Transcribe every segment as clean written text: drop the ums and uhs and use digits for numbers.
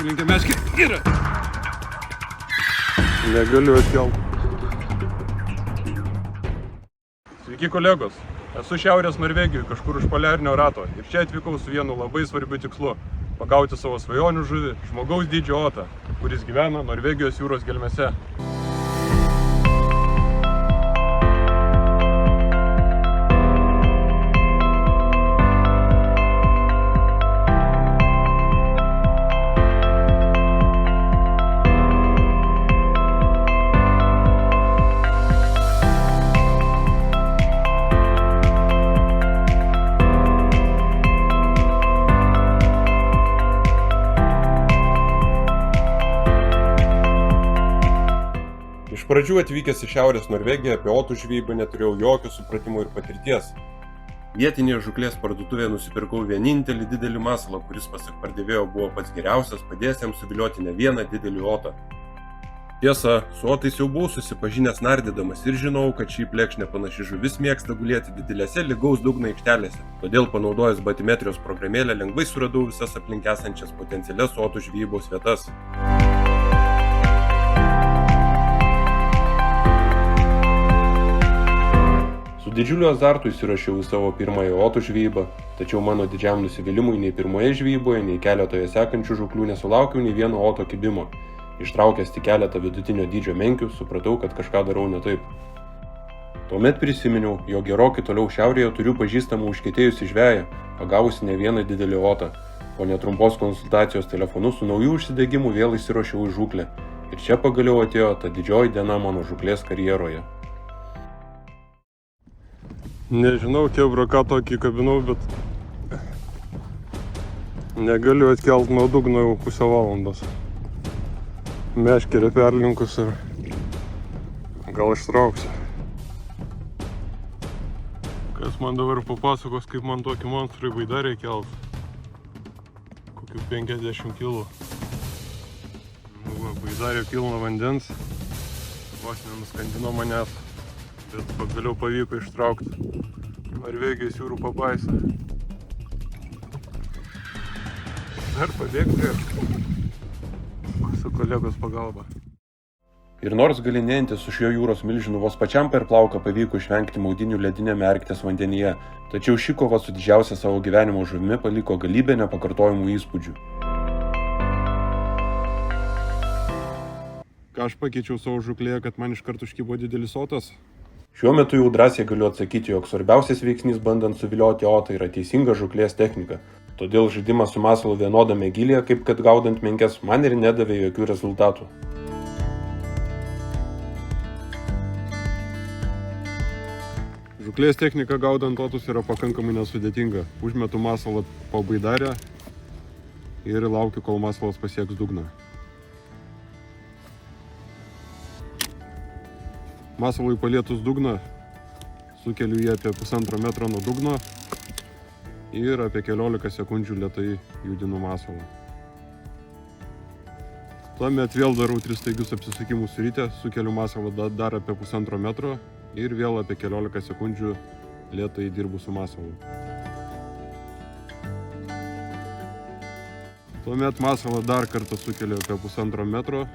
Sulinkė meškį. Yra. Negaliu atkelt. Sveiki kolegos. Esu Šiaurės Norvegijoje, kažkur už poliarinio rato. Ir čia atvykau su vienu labai svarbiu tikslu – pagauti savo svajonių žuvį, žmogaus dydžio otą, kuris gyvena Norvegijos jūros gelmėse. Iš pradžių atvykęs į Šiaurės Norvegiją apie otų žvejybą neturėjau jokio supratimo ir patirties. Vietinėje žūklės parduotuvėje nusipirkau vienintelį didelį masalą, kuris pasak pardavėjo buvo pats geriausias, padės jam suvilioti ne vieną didelį otą. Tiesa, su otais jau buvau susipažinęs nardydamas ir žinau, kad šį plekšnę panaši žuvis mėgsta gulėti didelėse lygaus dugno aikštelėse. Todėl panaudojęs batimetrijos programėlę lengvai suradau visas aplink esančias potencialias otų žvejybos vietas. Su didžiuliu azartu įsirašiau į savo pirmąją otų žvejybą, tačiau mano didžiam nusivylimui nei pirmoje žvejyboje, nei keletoje sekančių žūklių nesulaukiau nei vieno oto kibimo. Ištraukęs tik keletą vidutinio dydžio menkių, supratau, kad kažką darau ne taip. Tuomet prisiminiau, jog gerokai toliau šiaurėje turiu pažįstamą užkietėjusį žveją, pagavusi ne vieną didelį otą. Po netrumpos konsultacijos telefonu su naujų užsidegimu vėl įsirašiau į žūklę. Ir čia pagaliau atėjo ta didžioji diena mano žūklės karjeroje. Nežinau, kebro ką tokį kabinau, bet negaliu atkelt nuo dugno jau pusę valandos. Meškerė perlinkus ir gal ištrauksiu. Kas man dabar papasakos, kaip man tokį monstrą į baidarę kelt? Kokių 50 kg. Baidarė pilna vandens. Vos nenuskandino manęs. Bet pagaliau pavyko ištraukti Norvegijos jūrų pabaisą. Dar pabėgti su kolegos pagalba. Ir nors galinėjantis su šiuo jūros milžinu vos pačiam per plauką pavyko išvengti maudinių ledinėme Arkties vandenyje, tačiau ši kova su didžiausia savo gyvenimo žuvimi paliko galybę nepakartojimų įspūdžių. Ką aš pakeičiau savo žūklėje, kad man iškart užkibo didelis otas? Šiuo metu jau drąsiai galiu atsakyti, jog svarbiausias veiksnys bandant suvilioti otą yra teisinga žūklės technika. Todėl žaidimas su masalu vienodame gylyje, kaip kad gaudant menkes, man ir nedavė jokių rezultatų. Žūklės technika gaudant otus yra pakankamai nesudėtinga. Užmetu masalą po baidarę ir laukiu, kol masalas pasieks dugną. Masalui palietus dugną, sukeliu jį apie 1,5 metro nuo dugno ir apie keliolika sekundžių lėtai judinu masalą. Tuomet vėl darau 3 staigius apsisukimus ryte, sukeliu masalą dar apie 1,5 metro ir vėl apie keliolika sekundžių lėtai dirbu su masalu. Tuomet masalą dar kartą sukeliu apie 1,5 metro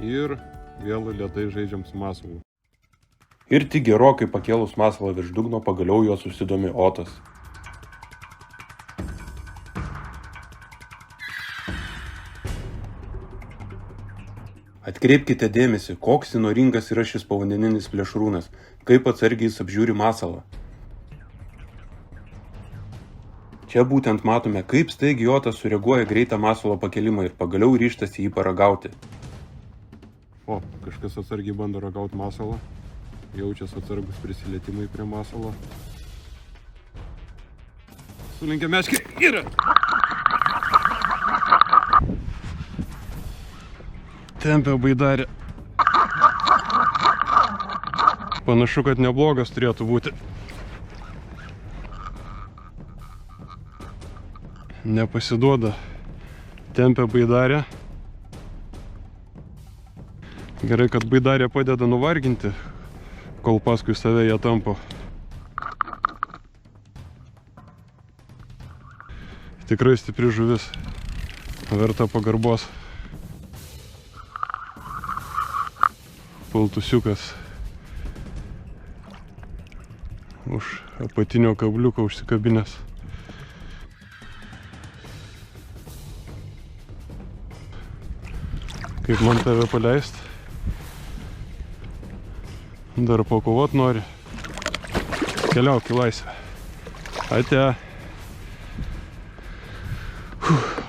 ir vėl lėtai žaidžiam su masalu. Ir tik gerokai pakėlus masalą virš dugno pagaliau juo susidomi otas. Atkreipkite dėmesį, koks įnoringas yra šis povandeninis plėšrūnas, kaip atsargiai jis apžiūri masalą. Čia būtent matome, kaip staigiai otas sureaguoja greitą masalo pakelimą ir pagaliau ryžtasi jį paragauti. O, kažkas atsargiai bando ragauti masalą. Jaučiasi atsargus prisilietimai prie masalo. Sulinkė meškį. Yra! Tempia baidarė. Panašu, kad neblogas turėtų būti. Nepasiduoda. Tempia baidarė. Gerai, kad baidarė padeda nuvarginti, kol paskui save ją tampo. Tikrai stipri žuvis, verta pagarbos. Paltusiukas už apatinio kabliuko užsikabinęs. Kaip man tave paleist? Dar pakovot nori. Keliauk į laisvę. Ate.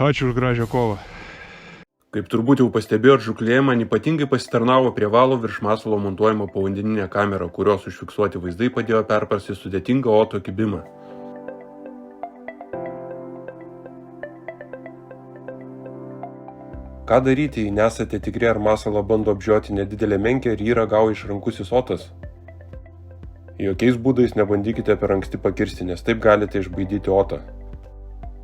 Ačiū už gražią kovą. Kaip turbūt jau pastebėjot, žūklėje man ypatingai pasitarnavo prie valo virš masalo montuojama povandeninė kamera, kurios užfiksuoti vaizdai padėjo perprasti sudėtingą oto kibimą. Ką daryti, jei nesate tikri, ar masalą bando apžioti nedidelė menkė ir jį ragauja išrankusis otas? Jokiais būdais nebandykite per anksti pakirsti, nes taip galite išbaidyti otą.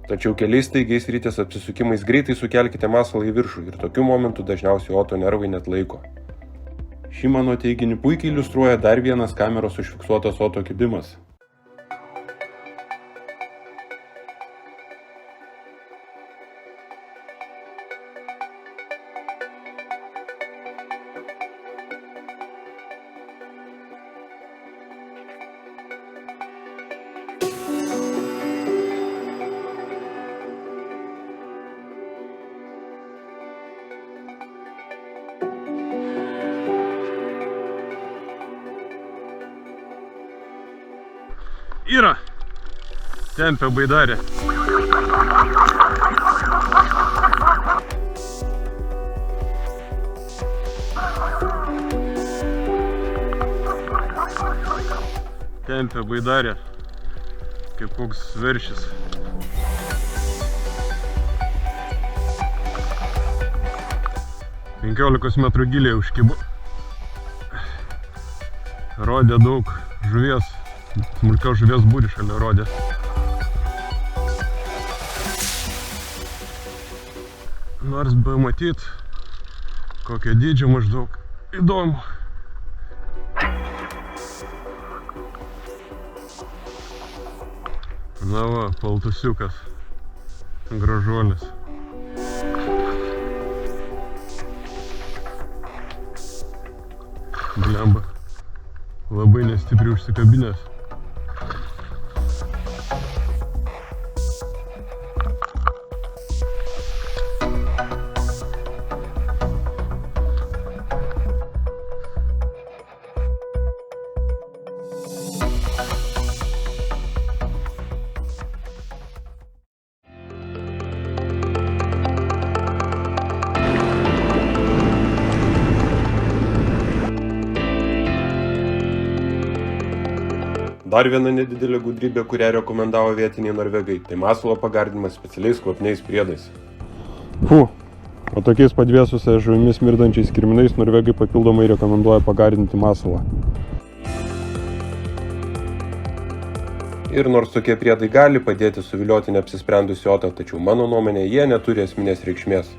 Tačiau keliais staigiais rytės apsisukimais greitai sukelkite masalą į viršų ir tokiu momentu dažniausiai oto nervai net laiko. Šį mano teiginį puikiai iliustruoja dar vienas kameros užfiksuotas oto kibimas. Yra! Tempia baidarė. Tempia baidarė, kaip koks veršis. Penkiolikos metrų giliai užkibo. Rodė daug žuvies. Smulkios žuvies būrį šalia rodė. Nors be matyt, kokio dydžio maždaug įdomu. Na va, paltusiukas, gražuolis. Blemba, labai nestipriai užsikabinęs. Dar viena nedidelė gudrybė, kurią rekomendavo vietiniai norvegai, tai masalo pagardinimas specialiais kvapniais priedais. O tokiais padvėsusiais žuvimis mirdančiais kirminais norvegai papildomai rekomenduoja pagardinti masalą. Ir nors tokie priedai gali padėti suvilioti neapsisprendusį otą, tačiau mano nuomonė jie neturi esminės reikšmės.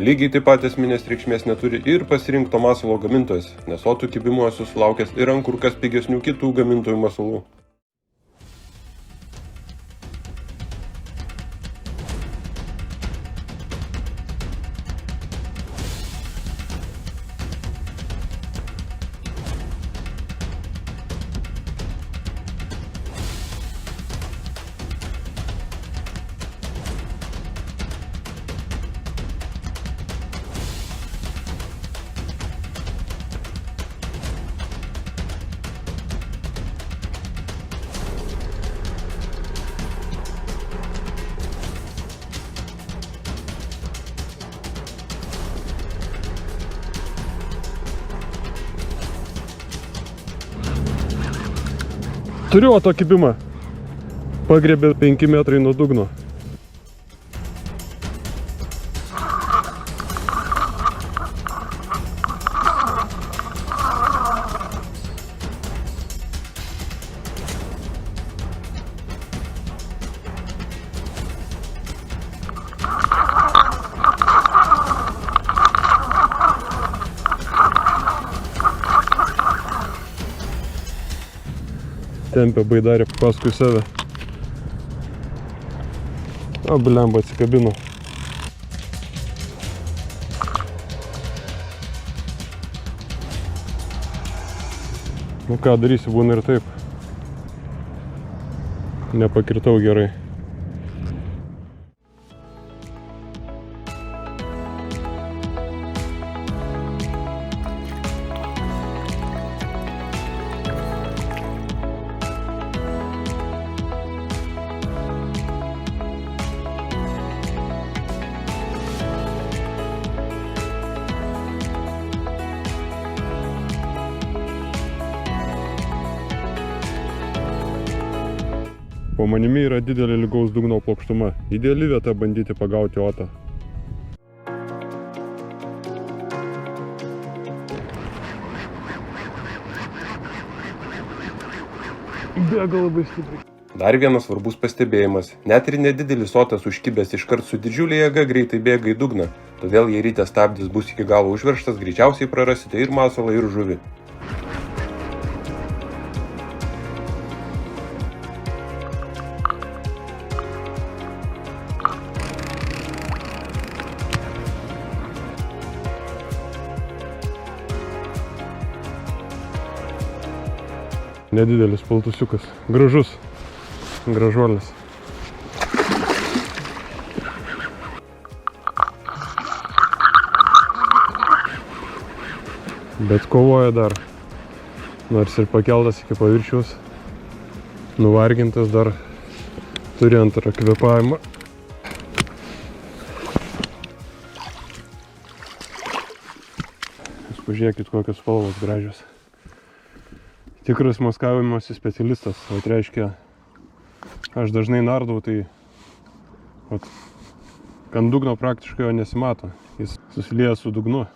Lygiai taip pat esminės reikšmės neturi ir pasirinkto masalo gamintojas, nes otų kibimo esu sulaukęs ir ant kur kas pigesnių kitų gamintojų masalų. Turiu oto kibimą. Pagriebė 5 metrai nuo dugno. Tempia baidarį paskui save. O, blemba, atsikabino. Nu ką darysiu, būna ir taip. Nepakirtau gerai. Po manimi yra didelė lygaus dugno plokštuma. Ideali vieta bandyti pagauti otą. Bėga labai stipriai. Dar vienas svarbus pastebėjimas. Net ir nedidelis otas užkibęs iškart su didžiulė jėga greitai bėga į dugną. Todėl jei ryte stabdis bus iki galo užveržtas, greičiausiai prarasite ir masalą, ir žuvį. Nedidelis paltusiukas. Gražus. Gražuolis. Bet kovoja dar. Nors ir pakeltas iki paviršiaus. Nuvargintas dar turi antrą kvėpavimą. Jūs pažiūrėkit, kokios spalvos gražios. Tikras maskavimosi specialistas, o tai reiškia, aš dažnai nardau, tai ant dugno praktiškai jo nesimato, jis susilieja su dugnu.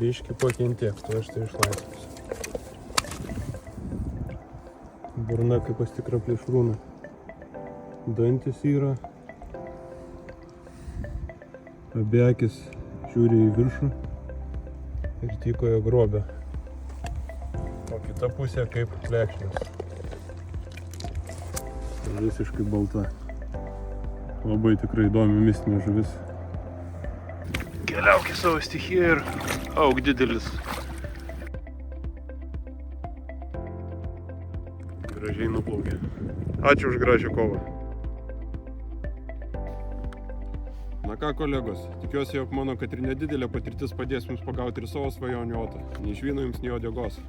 Biškį pakentėk, tu aš tai išlaisvosiu. Burna kaip pas tikrą plėšrūną. Dantis yra. Abi akis žiūri į viršų ir tykoja grobę. O kita pusė kaip plekšnės. Visiškai balta. Labai tikrai įdomi mistinė žuvis. Keliauk į savo stichiją ir auk didelis. Gražiai nuplaukė. Ačiū už gražią kovą. Na ką, kolegos, tikiuosi, jog mano, kad ir nedidelė patirtis padės jums pagauti ir savo svajonių otą. Nei iš vyno jums, nei uodegos.